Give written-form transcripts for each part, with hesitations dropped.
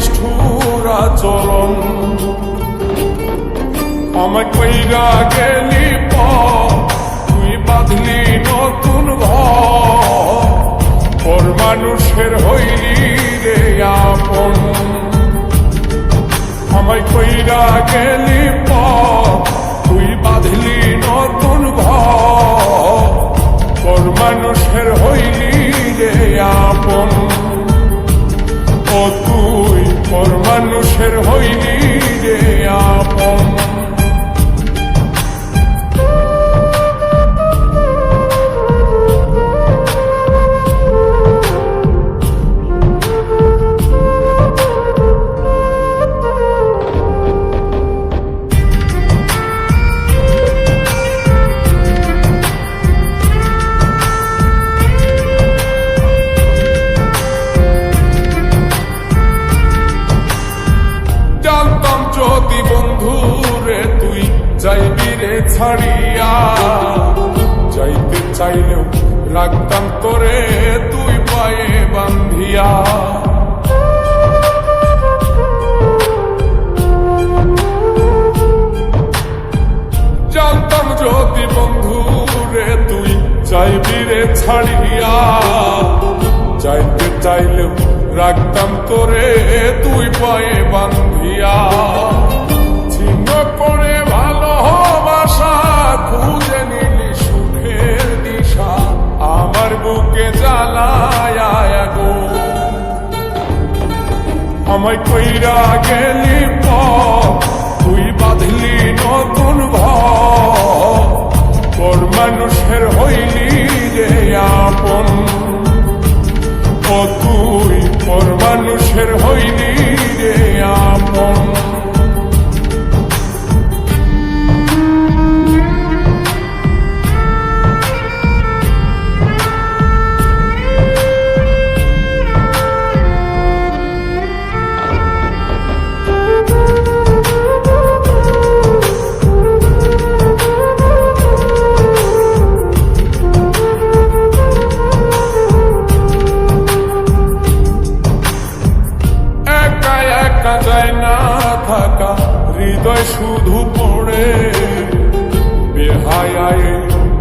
নিষ্ঠুর আচরণ। আমায় কইরা গেলি তুই বাঁধলি নতুন ঘর, পর মানুষের হইলি রে আপন। আমায় কইরা গেলি তুই বাঁধলি নতুন ঘর, পর মানুষের হইলি রে আপন। ও তুই পর মানুষের হইলি রে আপন। যদি বন্ধু রে তুই যাইবি রে ছাড়িয়া, যাইতে চাইলেও রাখতাম তোরে তুই পায়ে বান্ধিয়া। জানতাম যদি বন্ধু রে তুই যাইবি রে ছাড়িয়া, যাইতে চাইলেও রাখতাম তোরে তুই পায়ে বান্ধিয়া। ছিন্ন করে ভালোবাসা খুঁজে নিলি সুখের দিশা, আমার বুকে জ্বালায় গো। আমায় কইরা গেলি তুই বাঁধলি নতুন ঘর, পর মানুষের হইলি রে আপন। ও তুই পর মানুষের হইলি রে আপন। যায় না থাকা হৃদয় শুধু পড়ে, বেহায়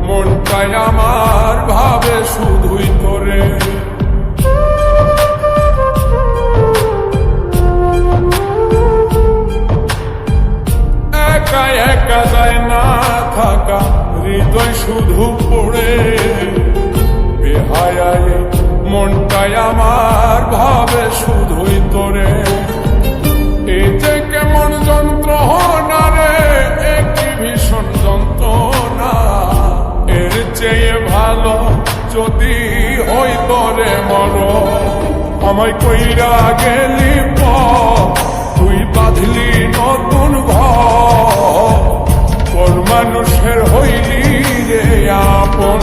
মনটাই আমার ভাবে শুধুই করে। একা একা যায় না থাকা হৃদয় শুধু পড়ে, বেহায় মনটাই আমার ভাবে শুধুই তোরে। এই যে কেমন যন্ত্রণা রে, একটি ভীষণ যন্ত্রণা, এর চেয়ে ভালো যদি হইতো রে মর। আমায় কইরা গেলি তুই বাঁধলি নতুন ঘর, পর মানুষের হইলি রে আপন।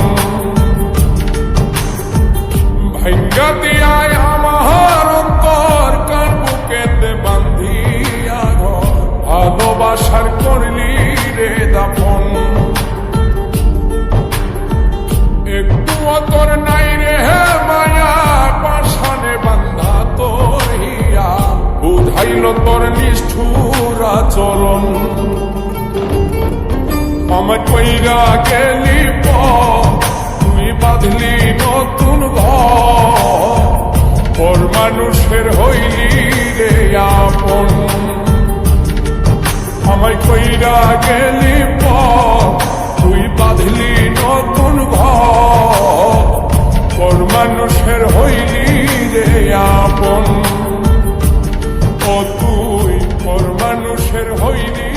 ভাঙ্গা দিয়ায় আমার অন্তর কার বুকেতে বান্ধিয়া ঘর, ভালোবাসার করলি রে দাফন। একটু তোর নাই রে মায়া, পাশানে বান্ধা তোর হিয়া, বুঝাইল তোর নিষ্ঠুর আচরণ। আমায় কইরা গেলি তুই বাঁধলি নতুন ঘর, পর মানুষের হইলি রে আপন। আমায় কইরা গেলি তুই বাঁধলি নতুন ঘর, পর মানুষের হইলি রে আপন। ও তুই পর মানুষের হইলি